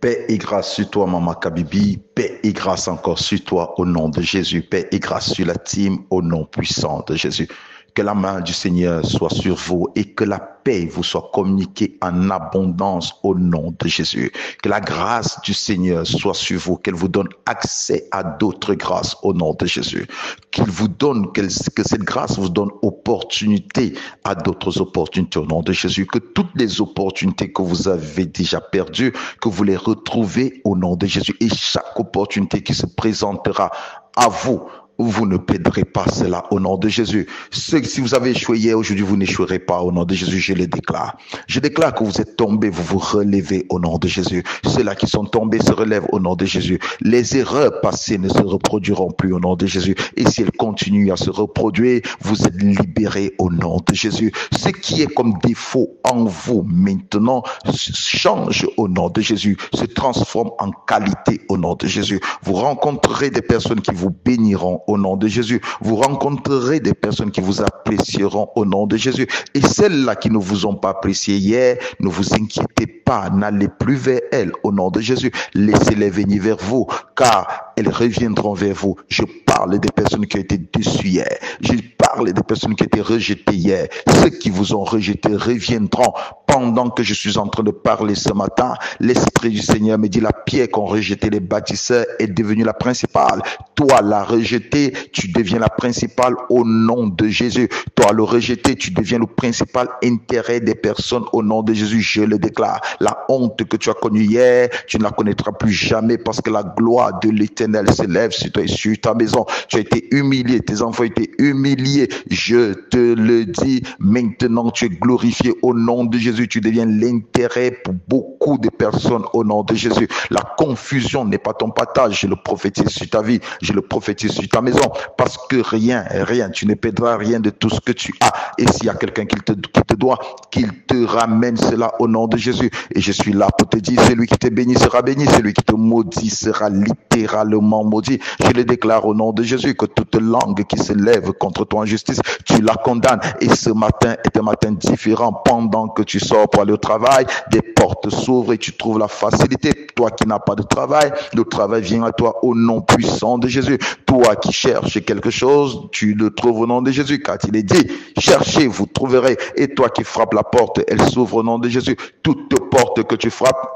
Paix et grâce sur toi, Maman Kabibi. Paix et grâce encore sur toi, au nom de Jésus. Paix et grâce sur la team, au nom puissant de Jésus. Que la main du Seigneur soit sur vous et que la paix vous soit communiquée en abondance au nom de Jésus. Que la grâce du Seigneur soit sur vous, qu'elle vous donne accès à d'autres grâces au nom de Jésus. Qu'il vous donne, que cette grâce vous donne opportunité à d'autres opportunités au nom de Jésus. Que toutes les opportunités que vous avez déjà perdues, que vous les retrouvez au nom de Jésus. Et chaque opportunité qui se présentera à vous, vous ne perdrez pas cela au nom de Jésus. Si vous avez échoué hier, aujourd'hui, vous n'échouerez pas au nom de Jésus, je le déclare. Je déclare que vous êtes tombés, vous vous relevez au nom de Jésus. Ceux-là qui sont tombés se relèvent au nom de Jésus. Les erreurs passées ne se reproduiront plus au nom de Jésus. Et si elles continuent à se reproduire, vous êtes libérés au nom de Jésus. Ce qui est comme défaut en vous maintenant change au nom de Jésus, se transforme en qualité au nom de Jésus. Vous rencontrerez des personnes qui vous béniront au nom de Jésus. Vous rencontrerez des personnes qui vous apprécieront au nom de Jésus. Et celles-là qui ne vous ont pas apprécié hier, ne vous inquiétez pas, n'allez plus vers elles au nom de Jésus. Laissez-les venir vers vous, car elles reviendront vers vous. Je parle des personnes qui ont été déçues hier. Je parle des personnes qui ont été rejetées hier. Ceux qui vous ont rejetés reviendront. Pendant que je suis en train de parler ce matin, l'Esprit du Seigneur me dit la pierre qu'ont rejetée les bâtisseurs est devenue la principale. Toi, la rejetée, tu deviens la principale au nom de Jésus. Toi, le rejeté, tu deviens le principal intérêt des personnes au nom de Jésus. Je le déclare. La honte que tu as connue hier, tu ne la connaîtras plus jamais parce que la gloire de l'Éternel s'élève sur toi et sur ta maison. Tu as été humilié, tes enfants ont été humiliés. Je te le dis, maintenant tu es glorifié au nom de Jésus. Tu deviens l'intérêt pour beaucoup de personnes au nom de Jésus. La confusion n'est pas ton partage. Je le prophétise sur ta vie. Je le prophétise sur ta maison. Parce que rien, tu ne perdras rien de tout ce que tu as. Et s'il y a quelqu'un qui te doit, qu'il te ramène cela au nom de Jésus. Et je suis là pour te dire, celui qui te bénit sera béni. Celui qui te maudit sera littéralement maudit. Je le déclare au nom de Jésus que toute langue qui se lève contre toi en justice, tu la condamnes. Et ce matin est un matin différent. Pendant que tu sors pour aller au travail, des portes s'ouvrent et tu trouves la facilité. Toi qui n'as pas de travail, le travail vient à toi au nom puissant de Jésus. Toi qui cherches quelque chose, tu le trouves au nom de Jésus, car il est dit, cherchez, vous trouverez. Et toi qui frappes la porte, elle s'ouvre au nom de Jésus. Toute porte que tu frappes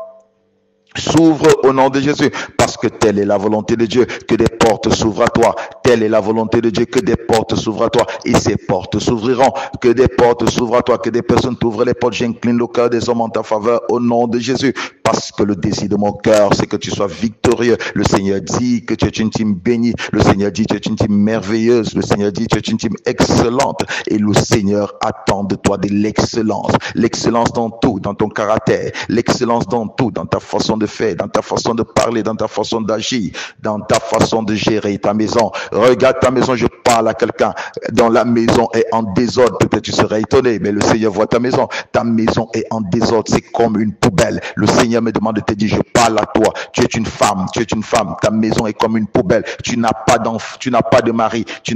s'ouvre au nom de Jésus, parce que telle est la volonté de Dieu, que des portes s'ouvrent à toi. Telle est la volonté de Dieu, que des portes s'ouvrent à toi, et ces portes s'ouvriront, que des portes s'ouvrent à toi, que des personnes t'ouvrent les portes. J'incline le cœur des hommes en ta faveur au nom de Jésus, parce que le désir de mon cœur, c'est que tu sois victorieux. Le Seigneur dit que tu es une team bénie, le Seigneur dit que tu es une team merveilleuse, le Seigneur dit que tu es une team excellente, et le Seigneur attend de toi de l'excellence, l'excellence dans tout, dans ton caractère, l'excellence dans tout, dans ta façon de faire, dans ta façon de parler, dans ta façon d'agir, dans ta façon de gérer ta maison. Regarde ta maison, je parle à quelqu'un dont la maison est en désordre. Peut-être tu serais étonné, mais le Seigneur voit ta maison. Ta maison est en désordre, c'est comme une poubelle. Le Seigneur me demande de te dire, je parle à toi. Tu es une femme, ta maison est comme une poubelle. Tu n'as pas d'enfant, tu n'as pas de mari, oui, tu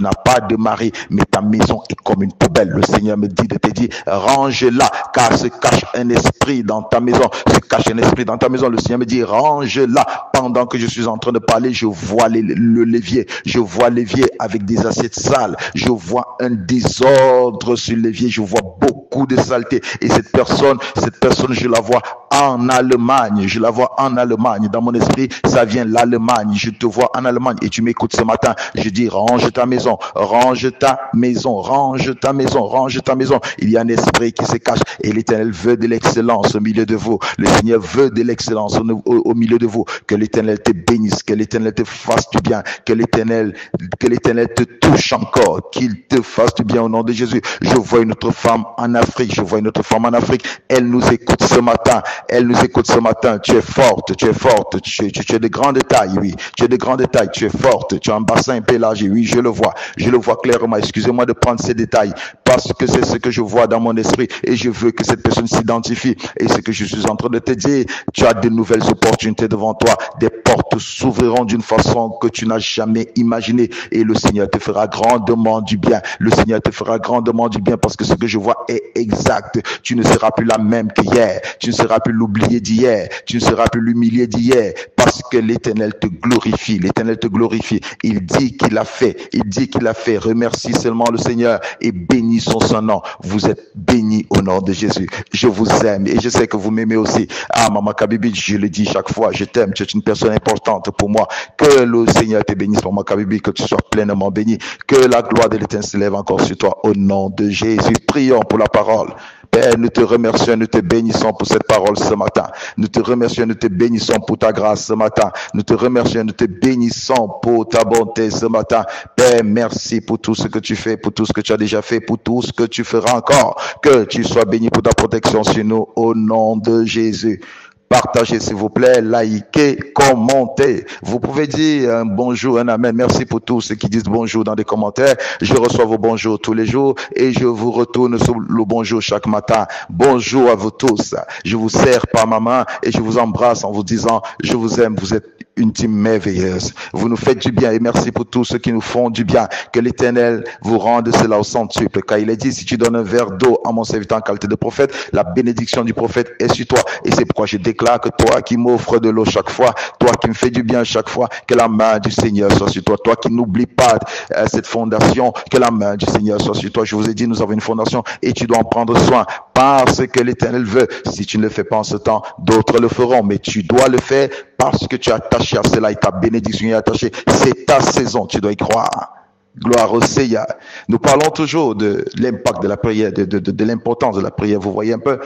n'as pas de mari, mais ta maison est comme une poubelle. Le Seigneur me dit de te dire, range-la, car se cache un esprit dans ta maison, se cache un esprit dans ta maison. Le Seigneur me dit, range-la. Pendant que je suis en train de parler, je vois le levier. Je vois l'évier avec des assiettes sales. Je vois un désordre sur l'évier. Je vois beaucoup de saleté. Et cette personne, je la vois en Allemagne. Je la vois en Allemagne. Dans mon esprit, ça vient l'Allemagne. Je te vois en Allemagne et tu m'écoutes ce matin. Je dis, range ta maison, range ta maison, range ta maison, range ta maison. Il y a un esprit qui se cache et l'Éternel veut de l'excellence au milieu de vous. Le Seigneur veut de l'excellence au milieu de vous. Que l'Éternel te bénisse, que l'Éternel te fasse du bien, que l'Éternel te touche encore, qu'il te fasse du bien au nom de Jésus. Je vois une autre femme en Afrique, elle nous écoute ce matin, tu es forte, tu es de grande taille, oui, tu es de grande taille, tu es forte, tu as un bassin pélagique, oui, je le vois clairement. Excusez-moi de prendre ces détails, parce que c'est ce que je vois dans mon esprit, et je veux que cette personne s'identifie, et ce que je suis en train de te dire, tu as de nouvelles opportunités devant toi, des portes s'ouvriront d'une façon que tu n'as jamais imaginée, et le Seigneur te fera grandement du bien, parce que ce que je vois est exact. Tu ne seras plus la même qu'hier, tu ne seras plus plus l'oublié d'hier, tu ne seras plus l'humilié d'hier, parce que l'Éternel te glorifie, l'Éternel te glorifie. Il dit qu'il a fait, il dit qu'il a fait. Remercie seulement le Seigneur et bénissons son nom. Vous êtes bénis au nom de Jésus. Je vous aime et je sais que vous m'aimez aussi. Ah, Maman Kabibi, je le dis chaque fois, je t'aime, tu es une personne importante pour moi. Que le Seigneur te bénisse, Maman Kabibi, que tu sois pleinement béni, que la gloire de l'Éternel s'élève encore sur toi au nom de Jésus. Prions pour la parole. Père, nous te remercions, nous te bénissons pour cette parole ce matin. Nous te remercions, nous te bénissons pour ta grâce ce matin. Nous te remercions, nous te bénissons pour ta bonté ce matin. Père, merci pour tout ce que tu fais, pour tout ce que tu as déjà fait, pour tout ce que tu feras encore. Que tu sois béni pour ta protection sur nous au nom de Jésus. Partagez s'il vous plaît, likez, commentez. Vous pouvez dire un bonjour, un amen. Merci pour tous ceux qui disent bonjour dans les commentaires. Je reçois vos bonjours tous les jours et je vous retourne sur le bonjour chaque matin. Bonjour à vous tous. Je vous serre par ma main et je vous embrasse en vous disant je vous aime, vous êtes une team merveilleuse. Vous nous faites du bien et merci pour tous ceux qui nous font du bien. Que l'Éternel vous rende cela au centuple. Car il est dit, si tu donnes un verre d'eau à mon serviteur en qualité de prophète, la bénédiction du prophète est sur toi. Et c'est pourquoi je déclare que toi qui m'offres de l'eau chaque fois, toi qui me fais du bien chaque fois, que la main du Seigneur soit sur toi. Toi qui n'oublies pas cette fondation, que la main du Seigneur soit sur toi. Je vous ai dit, nous avons une fondation et tu dois en prendre soin parce que l'Éternel veut. Si tu ne le fais pas en ce temps, d'autres le feront. Mais tu dois le faire parce que tu es attaché à cela et ta bénédiction est attachée. C'est ta saison, tu dois y croire. Gloire au Seigneur. Nous parlons toujours de l'impact de la prière, de l'importance de la prière. Vous voyez un peu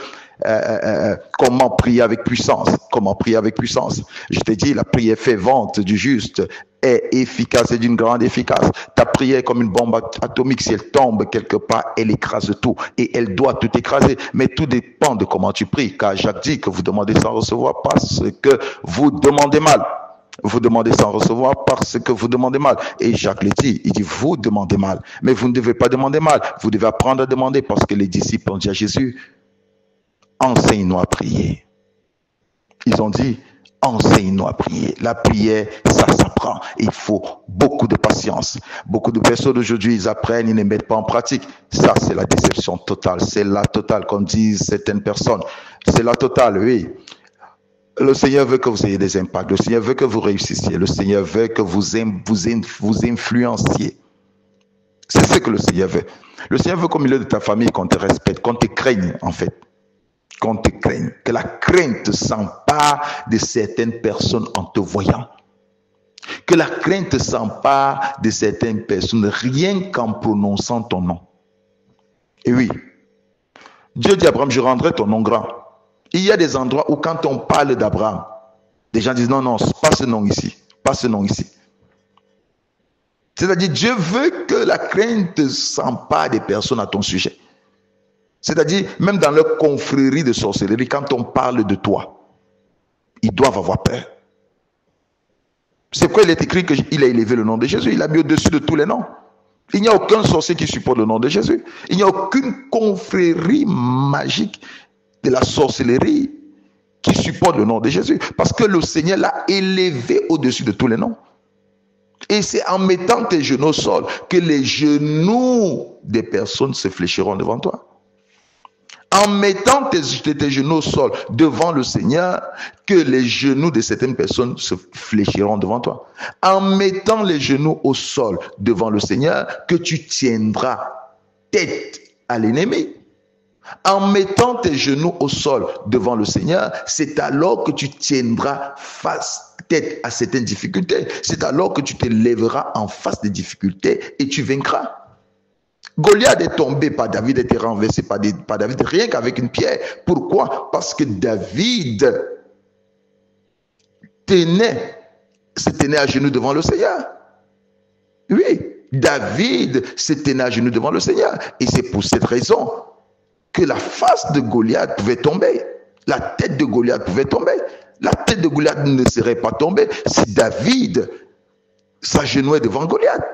comment prier avec puissance. Comment prier avec puissance. Je t'ai dit, la prière fervente du juste est efficace et d'une grande efficace. Ta prière est comme une bombe atomique. Si elle tombe quelque part, elle écrase tout. Et elle doit tout écraser. Mais tout dépend de comment tu pries. Car Jacques dit que vous demandez sans recevoir parce que vous demandez mal. Vous demandez sans recevoir parce que vous demandez mal. Et Jacques le dit, il dit, vous demandez mal. Mais vous ne devez pas demander mal. Vous devez apprendre à demander parce que les disciples ont dit à Jésus, enseigne-nous à prier. Ils ont dit, enseigne-nous à prier. La prière, ça s'apprend. Il faut beaucoup de patience. Beaucoup de personnes aujourd'hui, ils apprennent, ils ne mettent pas en pratique. Ça, c'est la déception totale. C'est la totale, comme disent certaines personnes. C'est la totale, oui. Le Seigneur veut que vous ayez des impacts. Le Seigneur veut que vous réussissiez. Le Seigneur veut que vous influenciez. C'est ce que le Seigneur veut. Le Seigneur veut qu'au milieu de ta famille, qu'on te respecte, qu'on te craigne, en fait. Qu'on te craigne. Que la crainte s'empare de certaines personnes en te voyant. Que la crainte s'empare de certaines personnes rien qu'en prononçant ton nom. Et oui, Dieu dit à Abraham, je rendrai ton nom grand. Il y a des endroits où quand on parle d'Abraham, des gens disent non, non, pas ce nom ici, pas ce nom ici. C'est-à-dire, Dieu veut que la crainte s'empare des personnes à ton sujet. C'est-à-dire, même dans leur confrérie de sorcellerie, quand on parle de toi, ils doivent avoir peur. C'est pourquoi il est écrit qu'il a élevé le nom de Jésus, il l'a mis au-dessus de tous les noms. Il n'y a aucun sorcier qui supporte le nom de Jésus. Il n'y a aucune confrérie magique de la sorcellerie qui supporte le nom de Jésus. Parce que le Seigneur l'a élevé au-dessus de tous les noms. Et c'est en mettant tes genoux au sol que les genoux des personnes se fléchiront devant toi. En mettant tes genoux au sol devant le Seigneur, que les genoux de certaines personnes se fléchiront devant toi. En mettant les genoux au sol devant le Seigneur, que tu tiendras tête à l'ennemi. En mettant tes genoux au sol devant le Seigneur, c'est alors que tu tiendras tête à certaines difficultés. C'est alors que tu te lèveras en face des difficultés et tu vaincras. Goliath est tombé par David, était renversé par David, rien qu'avec une pierre. Pourquoi? Parce que David se tenait à genoux devant le Seigneur. Oui, David se tenait à genoux devant le Seigneur. Et c'est pour cette raison que la face de Goliath pouvait tomber. La tête de Goliath pouvait tomber. La tête de Goliath ne serait pas tombée si David s'agenouillait devant Goliath.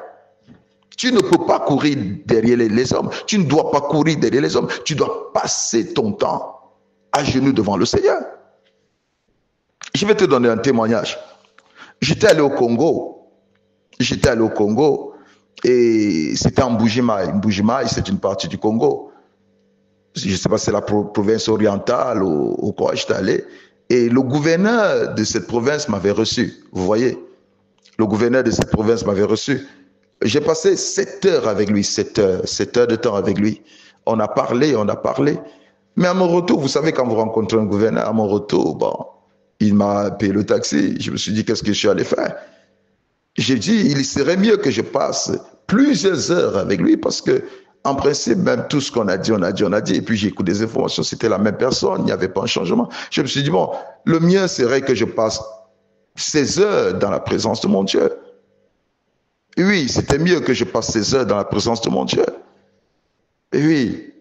Tu ne peux pas courir derrière les hommes. Tu ne dois pas courir derrière les hommes. Tu dois passer ton temps à genoux devant le Seigneur. Je vais te donner un témoignage. J'étais allé au Congo. Et c'était en Mbuji-Mayi. Mbuji-Mayi, c'est une partie du Congo. je ne sais pas si c'est la province orientale ou quoi, j'étais allé. Et le gouverneur de cette province m'avait reçu. Vous voyez, le gouverneur de cette province m'avait reçu. J'ai passé 7 heures avec lui, 7 heures de temps avec lui. On a parlé, on a parlé. Mais à mon retour, vous savez, quand vous rencontrez un gouverneur, à mon retour, bon, il m'a payé le taxi. Je me suis dit, qu'est-ce que je suis allé faire? J'ai dit, il serait mieux que je passe plusieurs heures avec lui parce que, en principe, même tout ce qu'on a dit, on a dit, on a dit. Et puis, j'ai écouté des informations, c'était la même personne, il n'y avait pas un changement. Je me suis dit, bon, le mieux serait que je passe ces heures dans la présence de mon Dieu. Et oui, c'était mieux que je passe ces heures dans la présence de mon Dieu. Et oui,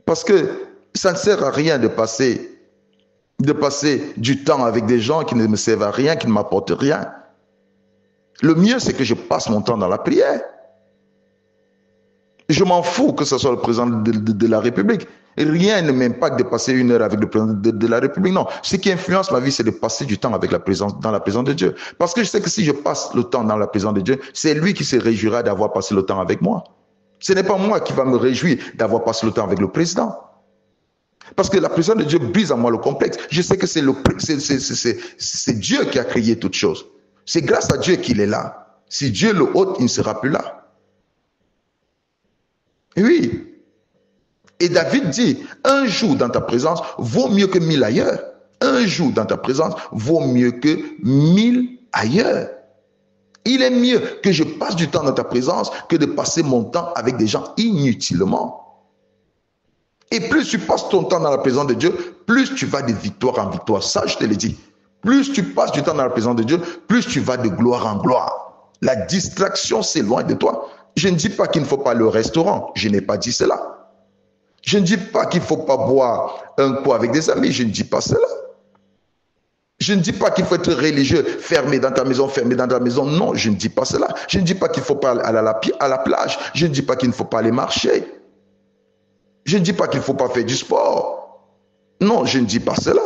parce que ça ne sert à rien de passer du temps avec des gens qui ne me servent à rien, qui ne m'apportent rien. Le mieux, c'est que je passe mon temps dans la prière. Je m'en fous que ce soit le président de la République. Rien ne m'impacte de passer 1 heure avec le président de la République. Non, ce qui influence ma vie, c'est de passer du temps avec dans la présence de Dieu. Parce que je sais que si je passe le temps dans la présence de Dieu, c'est lui qui se réjouira d'avoir passé le temps avec moi. Ce n'est pas moi qui va me réjouir d'avoir passé le temps avec le président. Parce que la présence de Dieu brise en moi le complexe. Je sais que c'est Dieu qui a créé toutes choses. C'est grâce à Dieu qu'il est là. Si Dieu le ôte, il ne sera plus là. Oui. Et David dit, un jour dans ta présence vaut mieux que 1000 ailleurs. Un jour dans ta présence vaut mieux que 1000 ailleurs. Il est mieux que je passe du temps dans ta présence que de passer mon temps avec des gens inutilement. Et plus tu passes ton temps dans la présence de Dieu, plus tu vas de victoire en victoire. Ça, je te le dis. Plus tu passes du temps dans la présence de Dieu, plus tu vas de gloire en gloire. La distraction s'éloigne de toi. Je ne dis pas qu'il ne faut pas aller au restaurant. Je n'ai pas dit cela. Je ne dis pas qu'il ne faut pas boire un coup avec des amis. Je ne dis pas cela. Je ne dis pas qu'il faut être religieux, fermé dans ta maison, fermé dans ta maison. Non, je ne dis pas cela. Je ne dis pas qu'il ne faut pas aller à la plage. Je ne dis pas qu'il ne faut pas aller marcher. Je ne dis pas qu'il ne faut pas faire du sport. Non, je ne dis pas cela.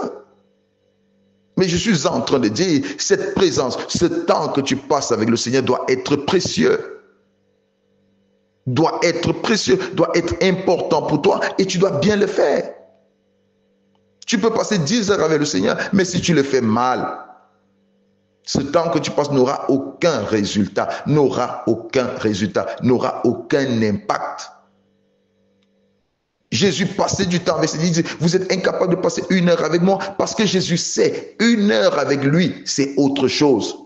Mais je suis en train de dire, cette présence, ce temps que tu passes avec le Seigneur doit être précieux. Doit être précieux, doit être important pour toi et tu dois bien le faire. Tu peux passer 10 heures avec le Seigneur, mais si tu le fais mal, ce temps que tu passes n'aura aucun résultat, n'aura aucun résultat, n'aura aucun impact. Jésus passait du temps avec lui, il dit, vous êtes incapable de passer 1 heure avec moi parce que Jésus sait, 1 heure avec lui, c'est autre chose.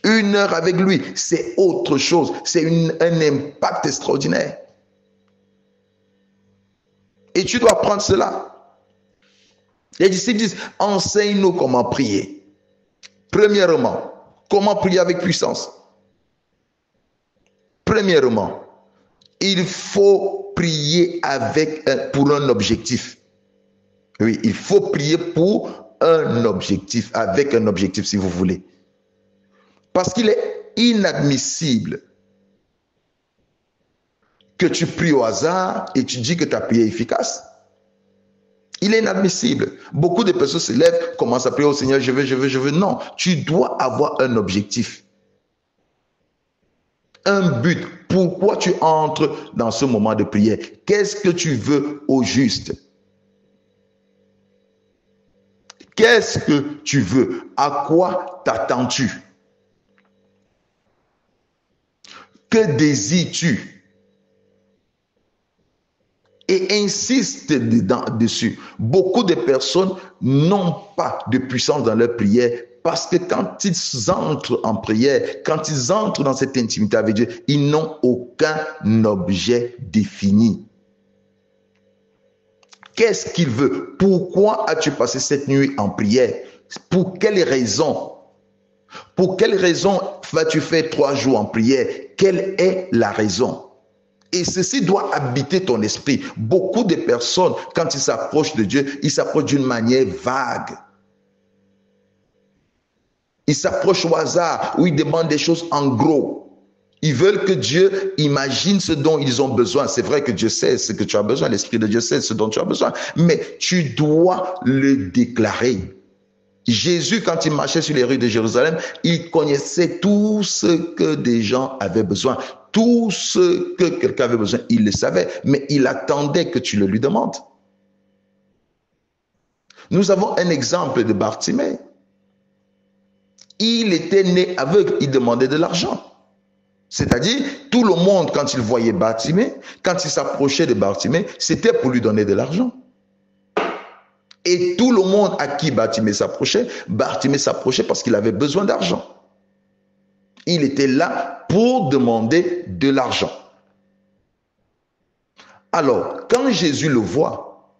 1 heure avec lui, c'est autre chose. C'est un impact extraordinaire. Et tu dois apprendre cela. Les disciples disent, enseigne-nous comment prier. Premièrement, comment prier avec puissance. Premièrement, il faut prier pour un objectif. Oui, il faut prier pour un objectif, avec un objectif si vous voulez. Parce qu'il est inadmissible que tu pries au hasard et tu dis que ta prière est efficace. Il est inadmissible. Beaucoup de personnes se lèvent, commencent à prier au Seigneur, je veux. Non, tu dois avoir un objectif. Un but. Pourquoi tu entres dans ce moment de prière? Qu'est-ce que tu veux au juste? Qu'est-ce que tu veux? À quoi t'attends-tu? Que désires-tu? Et insiste dessus. Beaucoup de personnes n'ont pas de puissance dans leur prière parce que quand ils entrent en prière, quand ils entrent dans cette intimité avec Dieu, ils n'ont aucun objet défini. Qu'est-ce qu'il veut? Pourquoi as-tu passé cette nuit en prière? Pour quelle raison? Pour quelle raison vas-tu faire 3 jours en prière? Quelle est la raison? Et ceci doit habiter ton esprit. Beaucoup de personnes, quand ils s'approchent de Dieu, ils s'approchent d'une manière vague. Ils s'approchent au hasard, ou ils demandent des choses en gros. Ils veulent que Dieu imagine ce dont ils ont besoin. C'est vrai que Dieu sait ce que tu as besoin, l'Esprit de Dieu sait ce dont tu as besoin. Mais tu dois le déclarer. Jésus, quand il marchait sur les rues de Jérusalem, il connaissait tout ce que des gens avaient besoin. Tout ce que quelqu'un avait besoin, il le savait. Mais il attendait que tu le lui demandes. Nous avons un exemple de Bartimée. Il était né aveugle, il demandait de l'argent. C'est-à-dire, tout le monde, quand il voyait Bartimée, quand il s'approchait de Bartimée, c'était pour lui donner de l'argent. Et tout le monde à qui Bartimée s'approchait parce qu'il avait besoin d'argent. Il était là pour demander de l'argent. Alors, quand Jésus le voit,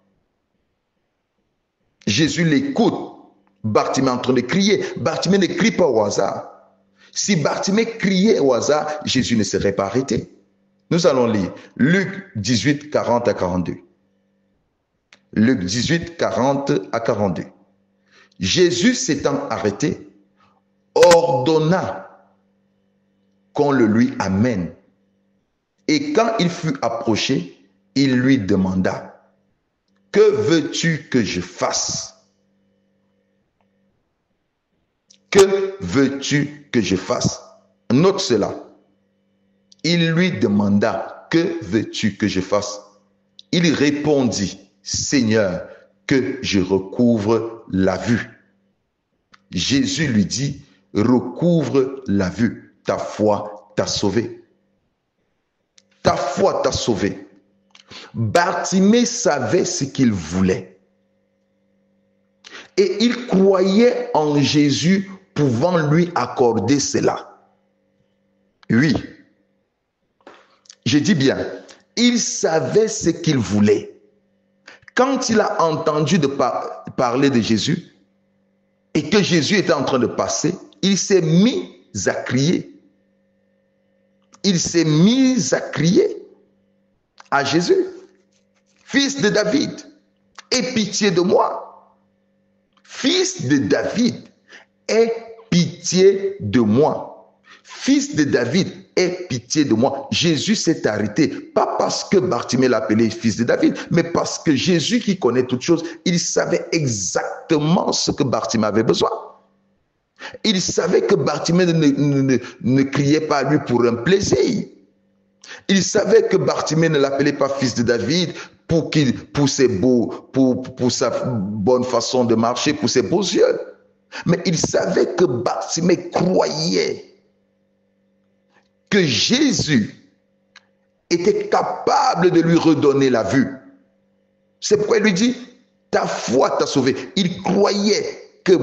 Jésus l'écoute, Bartimée est en train de crier. Bartimée ne crie pas au hasard. Si Bartimée criait au hasard, Jésus ne serait pas arrêté. Nous allons lire Luc 18, 40 à 42. Luc 18, 40 à 42. Jésus s'étant arrêté, ordonna qu'on le lui amène. Et quand il fut approché, il lui demanda, « Que veux-tu que je fasse? Que veux-tu que je fasse? » Note cela. Il lui demanda, « Que veux-tu que je fasse? » Il répondit, « Seigneur, que je recouvre la vue. » Jésus lui dit, « Recouvre la vue, ta foi t'a sauvé. » Ta foi t'a sauvé. Bartimée savait ce qu'il voulait. Et il croyait en Jésus pouvant lui accorder cela. Oui, je dis bien, il savait ce qu'il voulait. Quand il a entendu parler de Jésus et que Jésus était en train de passer, il s'est mis à crier. Il s'est mis à crier à Jésus, « Fils de David, aie pitié de moi. Fils de David, aie pitié de moi. Fils de David, aie pitié de moi. » Jésus s'est arrêté, pas parce que Bartimée l'appelait fils de David, mais parce que Jésus, qui connaît toutes choses, il savait exactement ce que Bartimée avait besoin. Il savait que Bartimée ne criait pas à lui pour un plaisir. Il savait que Bartimée ne l'appelait pas fils de David pour sa bonne façon de marcher, pour ses beaux yeux. Mais il savait que Bartimée croyait que Jésus était capable de lui redonner la vue. C'est pourquoi il lui dit, ta foi t'a sauvé. Il croyait que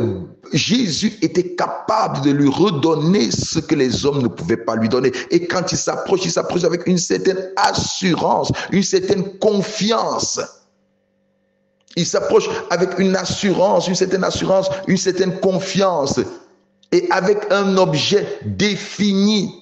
Jésus était capable de lui redonner ce que les hommes ne pouvaient pas lui donner. Et quand il s'approche avec une certaine assurance, une certaine confiance. Il s'approche avec une certaine confiance et avec un objet défini.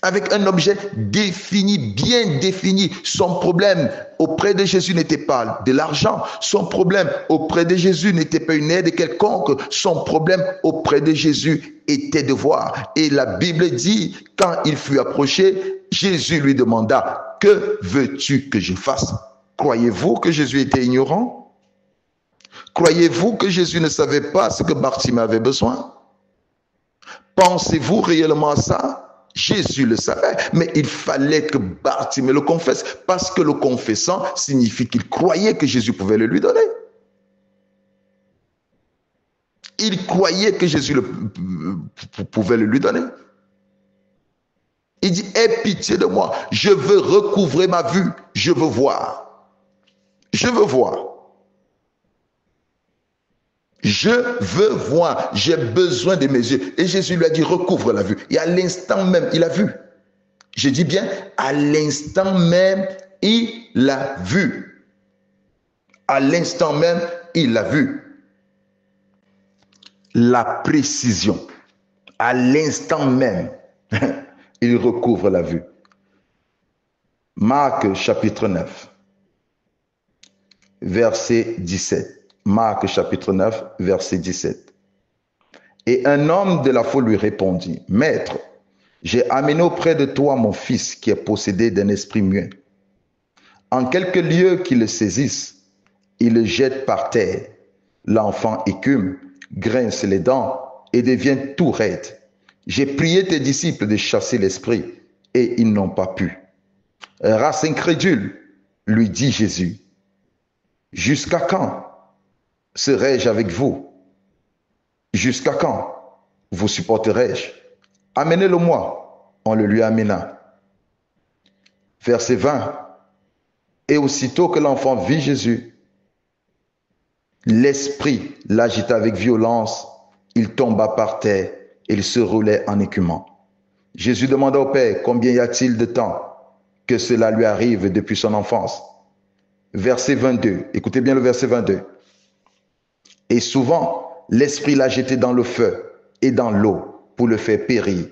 Avec un objet défini, bien défini. Son problème auprès de Jésus n'était pas de l'argent. Son problème auprès de Jésus n'était pas une aide quelconque. Son problème auprès de Jésus était de voir. Et la Bible dit, quand il fut approché, Jésus lui demanda, « Que veux-tu que je fasse ?» Croyez-vous que Jésus était ignorant? Croyez-vous que Jésus ne savait pas ce que Bartimée avait besoin? Pensez-vous réellement à ça? Jésus le savait, mais il fallait que Bartimée le confesse, parce que le confessant signifie qu'il croyait que Jésus pouvait le lui donner. Il croyait que Jésus pouvait le lui donner. Il dit, aie pitié de moi, je veux recouvrer ma vue, je veux voir. Je veux voir. Je veux voir, j'ai besoin de mes yeux. Et Jésus lui a dit, recouvre la vue. Et à l'instant même, il a vu. Je dis bien, à l'instant même, il a vu. À l'instant même, il a vu. La précision. À l'instant même, il recouvre la vue. Marc chapitre 9, verset 17. Marc chapitre 9, verset 17. Et un homme de la foule lui répondit, « Maître, j'ai amené auprès de toi mon fils qui est possédé d'un esprit muet. En quelque lieu qu'il le saisisse, il le jette par terre. L'enfant écume, grince les dents et devient tout raide. J'ai prié tes disciples de chasser l'esprit et ils n'ont pas pu. » Race incrédule, lui dit Jésus. Jusqu'à quand serai-je avec vous? Jusqu'à quand vous supporterai-je? Amenez-le-moi. On le lui amena. Verset 20. Et aussitôt que l'enfant vit Jésus, l'esprit l'agita avec violence. Il tomba par terre et il se roulait en écumant. Jésus demanda au Père, combien y a-t-il de temps que cela lui arrive depuis son enfance? Verset 22. Écoutez bien le verset 22. Et souvent, l'esprit l'a jeté dans le feu et dans l'eau pour le faire périr.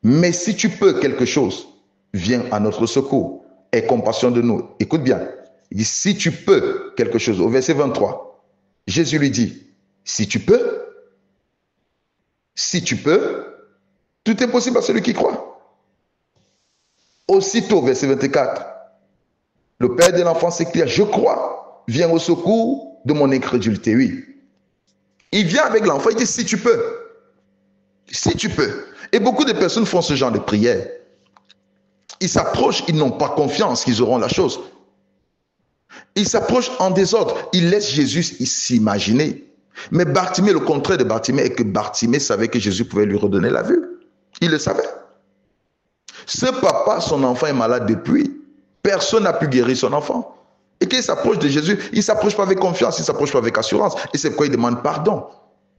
Mais si tu peux quelque chose, viens à notre secours. Aie compassion de nous. Écoute bien. Il dit, si tu peux quelque chose. Au verset 23, Jésus lui dit, si tu peux, tout est possible à celui qui croit. Aussitôt, verset 24, le père de l'enfant s'écria, je crois, viens au secours de mon incrédulité. Oui. Il vient avec l'enfant, il dit, si tu peux. Si tu peux. Et beaucoup de personnes font ce genre de prière. Ils s'approchent, ils n'ont pas confiance qu'ils auront la chose. Ils s'approchent en désordre. Ils laissent Jésus s'imaginer. Mais Bartimée, le contraire de Bartimée est que Bartimée savait que Jésus pouvait lui redonner la vue. Il le savait. Ce papa, son enfant est malade depuis. Personne n'a pu guérir son enfant. Et quand il s'approche de Jésus, il ne s'approche pas avec confiance, il ne s'approche pas avec assurance. Et c'est pourquoi il demande pardon.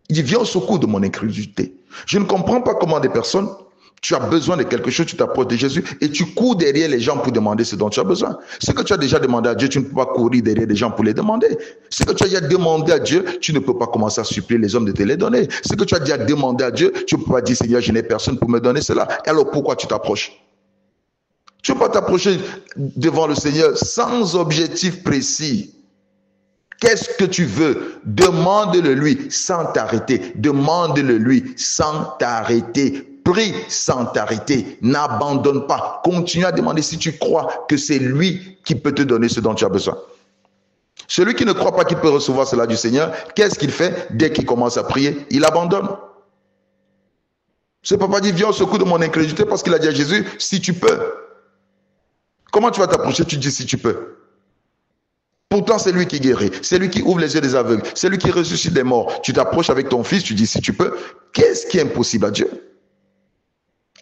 Il dit, viens au secours de mon incrédulité. Je ne comprends pas comment des personnes, tu as besoin de quelque chose, tu t'approches de Jésus et tu cours derrière les gens pour demander ce dont tu as besoin. Ce que tu as déjà demandé à Dieu, tu ne peux pas courir derrière les gens pour les demander. Ce que tu as déjà demandé à Dieu, tu ne peux pas commencer à supplier les hommes de te les donner. Ce que tu as déjà demandé à Dieu, tu ne peux pas dire, Seigneur, je n'ai personne pour me donner cela. Et alors pourquoi tu t'approches? Tu ne peux pas t'approcher devant le Seigneur sans objectif précis. Qu'est-ce que tu veux? Demande-le lui sans t'arrêter. Demande-le lui sans t'arrêter. Prie sans t'arrêter. N'abandonne pas. Continue à demander si tu crois que c'est lui qui peut te donner ce dont tu as besoin. Celui qui ne croit pas qu'il peut recevoir cela du Seigneur, qu'est-ce qu'il fait? Dès qu'il commence à prier, il abandonne. Ce papa dit, viens au secours de mon incrédulité parce qu'il a dit à Jésus, si tu peux. Comment tu vas t'approcher? Tu dis si tu peux. Pourtant, c'est lui qui guérit. C'est lui qui ouvre les yeux des aveugles. C'est lui qui ressuscite les morts. Tu t'approches avec ton fils, tu dis si tu peux. Qu'est-ce qui est impossible à Dieu?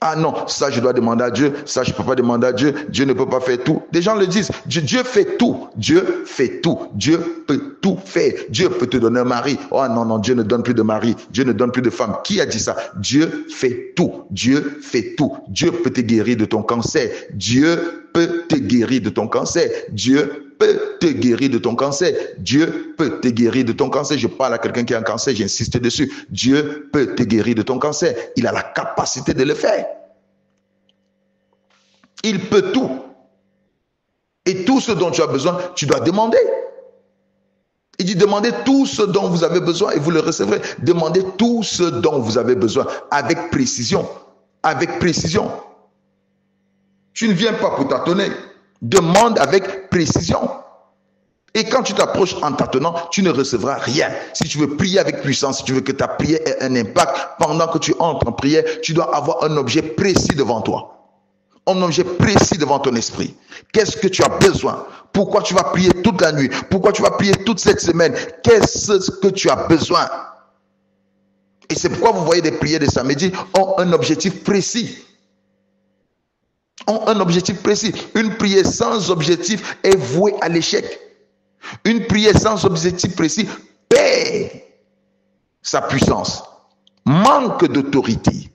Ah non, ça je dois demander à Dieu. Ça je ne peux pas demander à Dieu. Dieu ne peut pas faire tout. Des gens le disent. Dieu fait tout. Dieu fait tout. Dieu peut tout faire. Dieu peut te donner un mari. Oh non, non, Dieu ne donne plus de mari. Dieu ne donne plus de femme. Qui a dit ça? Dieu fait tout. Dieu fait tout. Dieu peut te guérir de ton cancer. Dieu peut te guérir de ton cancer. Dieu peut te guérir de ton cancer. Dieu peut te guérir de ton cancer. Je parle à quelqu'un qui a un cancer, j'insiste dessus. Dieu peut te guérir de ton cancer. Il a la capacité de le faire. Il peut tout. Et tout ce dont tu as besoin, tu dois demander. Il dit, demandez tout ce dont vous avez besoin et vous le recevrez. Demandez tout ce dont vous avez besoin avec précision. Avec précision. Tu ne viens pas pour tâtonner. Demande avec précision. Et quand tu t'approches en tâtonnant, tu ne recevras rien. Si tu veux prier avec puissance, si tu veux que ta prière ait un impact, pendant que tu entres en prière, tu dois avoir un objet précis devant toi. Un objet précis devant ton esprit. Qu'est-ce que tu as besoin? Pourquoi tu vas prier toute la nuit? Pourquoi tu vas prier toute cette semaine? Qu'est-ce que tu as besoin? Et c'est pourquoi vous voyez des prières de samedi ont un objectif précis. Ont un objectif précis. Une prière sans objectif est vouée à l'échec. Une prière sans objectif précis perd sa puissance. Manque d'autorité.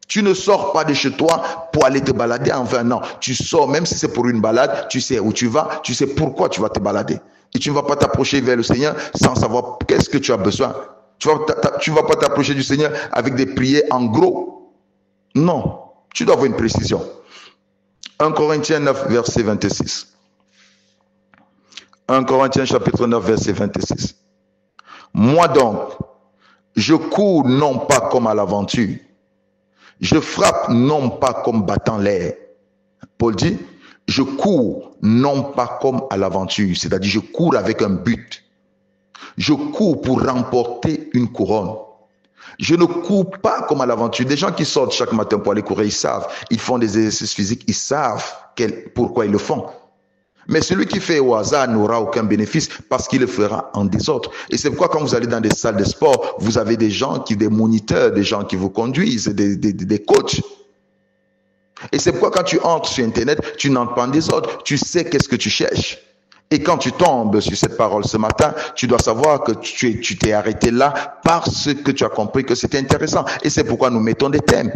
Tu ne sors pas de chez toi pour aller te balader en vain. Non, tu sors même si c'est pour une balade, tu sais où tu vas, tu sais pourquoi tu vas te balader. Et tu ne vas pas t'approcher vers le Seigneur sans savoir qu'est-ce que tu as besoin. Tu ne vas pas t'approcher du Seigneur avec des prières en gros. Non, tu dois avoir une précision. 1 Corinthiens 9, verset 26. 1 Corinthiens chapitre 9, verset 26. Moi donc, je cours non pas comme à l'aventure. Je frappe non pas comme battant l'air. Paul dit, je cours non pas comme à l'aventure, c'est-à-dire je cours avec un but. Je cours pour remporter une couronne. Je ne cours pas comme à l'aventure. Des gens qui sortent chaque matin pour aller courir, ils savent. Ils font des exercices physiques, ils savent pourquoi ils le font. Mais celui qui fait au hasard n'aura aucun bénéfice parce qu'il le fera en désordre. Et c'est pourquoi quand vous allez dans des salles de sport, vous avez des gens des moniteurs, des gens qui vous conduisent, des coachs. Et c'est pourquoi quand tu entres sur Internet, tu n'entres pas en désordre. Tu sais qu'est-ce que tu cherches. Et quand tu tombes sur cette parole ce matin, tu dois savoir que tu t'es arrêté là parce que tu as compris que c'était intéressant. Et c'est pourquoi nous mettons des thèmes.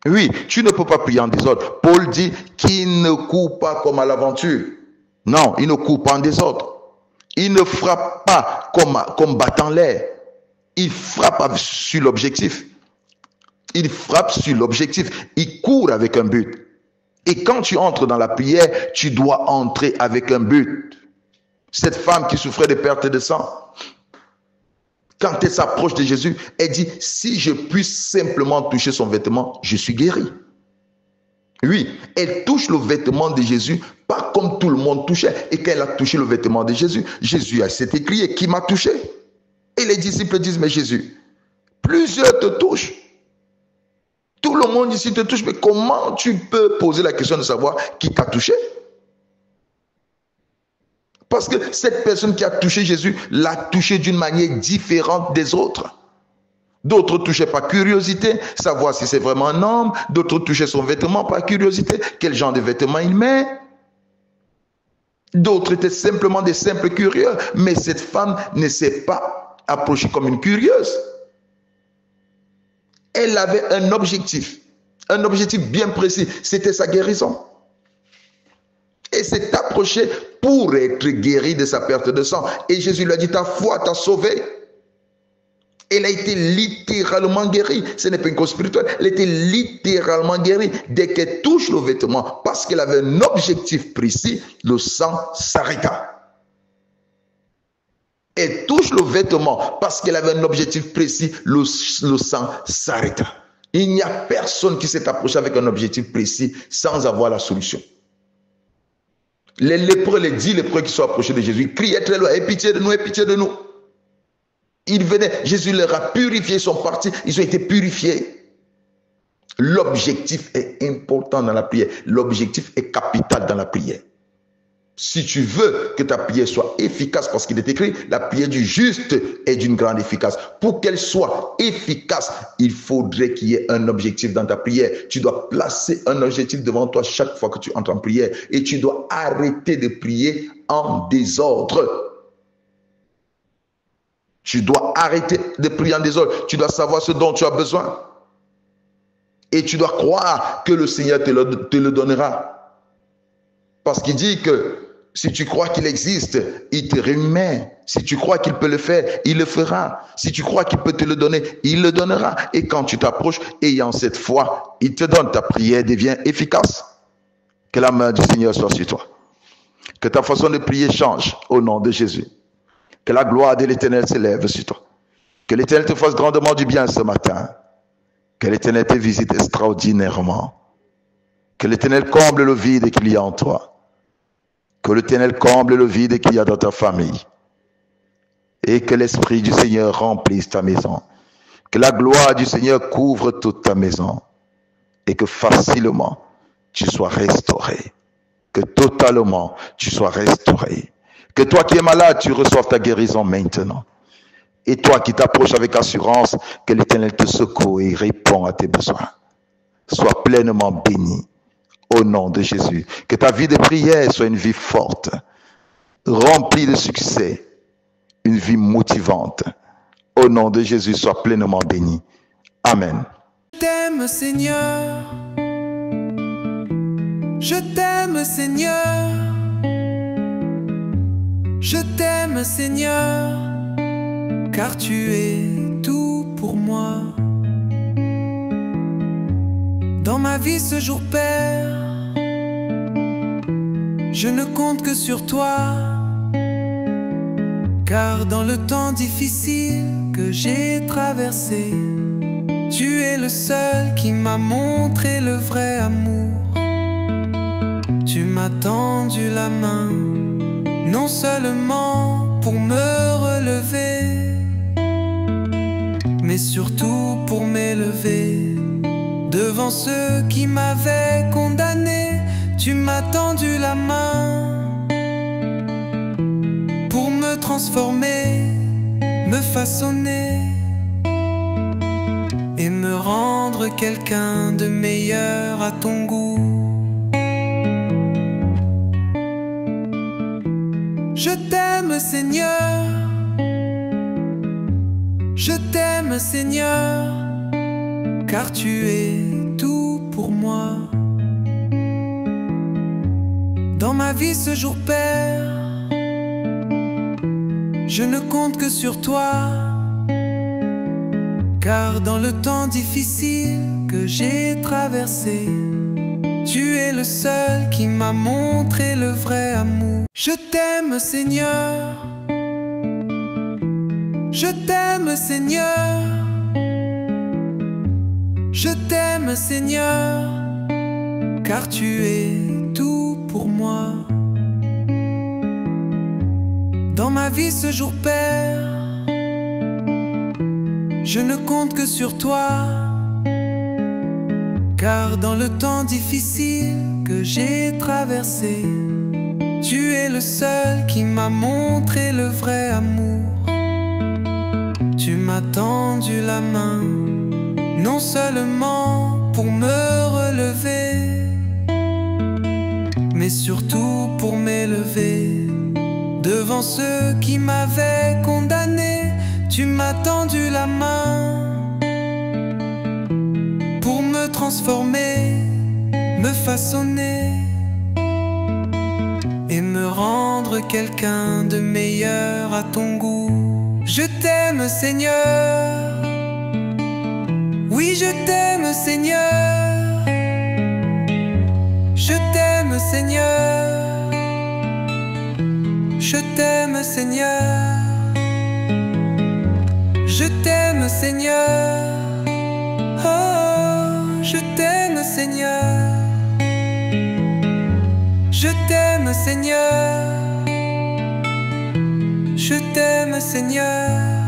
Oui, tu ne peux pas prier en désordre. Paul dit qu'il ne court pas comme à l'aventure. Non, il ne court pas en désordre. Il ne frappe pas comme battant l'air. Il frappe sur l'objectif. Il frappe sur l'objectif. Il court avec un but. Et quand tu entres dans la prière, tu dois entrer avec un but. Cette femme qui souffrait de perte de sang, quand elle s'approche de Jésus, elle dit, si je puisse simplement toucher son vêtement, je suis guéri. Oui, elle touche le vêtement de Jésus, pas comme tout le monde touchait. Et quand elle a touché le vêtement de Jésus, Jésus s'est écrié, qui m'a touché? Et les disciples disent, mais Jésus, plusieurs te touchent. Tout le monde ici te touche, mais comment tu peux poser la question de savoir qui t'a touché? Parce que cette personne qui a touché Jésus l'a touché d'une manière différente des autres. D'autres touchaient par curiosité, savoir si c'est vraiment un homme. D'autres touchaient son vêtement par curiosité, quel genre de vêtements il met. D'autres étaient simplement des simples curieux. Mais cette femme ne s'est pas approchée comme une curieuse. Elle avait un objectif bien précis, c'était sa guérison. Et s'est approchée pour être guérie de sa perte de sang. Et Jésus lui a dit, ta foi t'a sauvé. Elle a été littéralement guérie. Ce n'est pas une cause spirituelle. Elle était littéralement guérie. Dès qu'elle touche le vêtement, parce qu'elle avait un objectif précis, le sang s'arrêta. Elle touche le vêtement parce qu'elle avait un objectif précis, le sang s'arrêta. Il n'y a personne qui s'est approché avec un objectif précis sans avoir la solution. Les lépreux, les 10 lépreux qui sont approchés de Jésus, ils criaient très loin, aie pitié de nous, aie pitié de nous. Ils venaient, Jésus leur a purifié, ils sont partis, ils ont été purifiés. L'objectif est important dans la prière. L'objectif est capital dans la prière. Si tu veux que ta prière soit efficace, parce qu'il est écrit, la prière du juste est d'une grande efficace. Pour qu'elle soit efficace, il faudrait qu'il y ait un objectif dans ta prière. Tu dois placer un objectif devant toi chaque fois que tu entres en prière. Et tu dois arrêter de prier en désordre. Tu dois arrêter de prier en désordre. Tu dois savoir ce dont tu as besoin. Et tu dois croire que le Seigneur te le donnera. Parce qu'il dit que si tu crois qu'il existe, il te remet. Si tu crois qu'il peut le faire, il le fera. Si tu crois qu'il peut te le donner, il le donnera. Et quand tu t'approches, ayant cette foi, il te donne. Ta prière devient efficace. Que la main du Seigneur soit sur toi. Que ta façon de prier change au nom de Jésus. Que la gloire de l'Éternel s'élève sur toi. Que l'Éternel te fasse grandement du bien ce matin. Que l'Éternel te visite extraordinairement. Que l'Éternel comble le vide qu'il y a en toi. Que l'Éternel comble le vide qu'il y a dans ta famille. Et que l'Esprit du Seigneur remplisse ta maison. Que la gloire du Seigneur couvre toute ta maison. Et que facilement tu sois restauré. Que totalement tu sois restauré. Que toi qui es malade, tu reçoives ta guérison maintenant. Et toi qui t'approches avec assurance, que l'Éternel te secoue et répond à tes besoins. Sois pleinement béni. Au nom de Jésus. Que ta vie de prière soit une vie forte, remplie de succès, une vie motivante. Au nom de Jésus, sois pleinement béni. Amen. Je t'aime, Seigneur. Je t'aime, Seigneur. Je t'aime, Seigneur, car tu es tout pour moi. Dans ma vie ce jour, Père, je ne compte que sur toi, car dans le temps difficile que j'ai traversé, tu es le seul qui m'a montré le vrai amour. Tu m'as tendu la main, non seulement pour me relever, mais surtout pour m'élever. Devant ceux qui m'avaient condamné, Tu m'as tendu la main pour me transformer, me façonner et me rendre quelqu'un de meilleur à ton goût. Je t'aime, Seigneur. Je t'aime, Seigneur, car tu es tout pour moi. Dans ma vie ce jour, Père, je ne compte que sur toi, car dans le temps difficile que j'ai traversé, tu es le seul qui m'a montré le vrai amour. Je t'aime, Seigneur. Je t'aime, Seigneur. Je t'aime, Seigneur, car tu es tout pour moi. Dans ma vie ce jour, Père, je ne compte que sur toi, car dans le temps difficile que j'ai traversé, tu es le seul qui m'a montré le vrai amour. Tu m'as tendu la main, non seulement pour me relever, mais surtout pour m'élever devant ceux qui m'avaient condamné. Tu m'as tendu la main pour me transformer, me façonner et me rendre quelqu'un de meilleur à ton goût. Je t'aime, Seigneur. Oui, je t'aime, Seigneur. Je t'aime, Seigneur. Je t'aime, Seigneur. Je t'aime, Seigneur. Oh, je t'aime, Seigneur. Je t'aime, Seigneur. Je t'aime, Seigneur.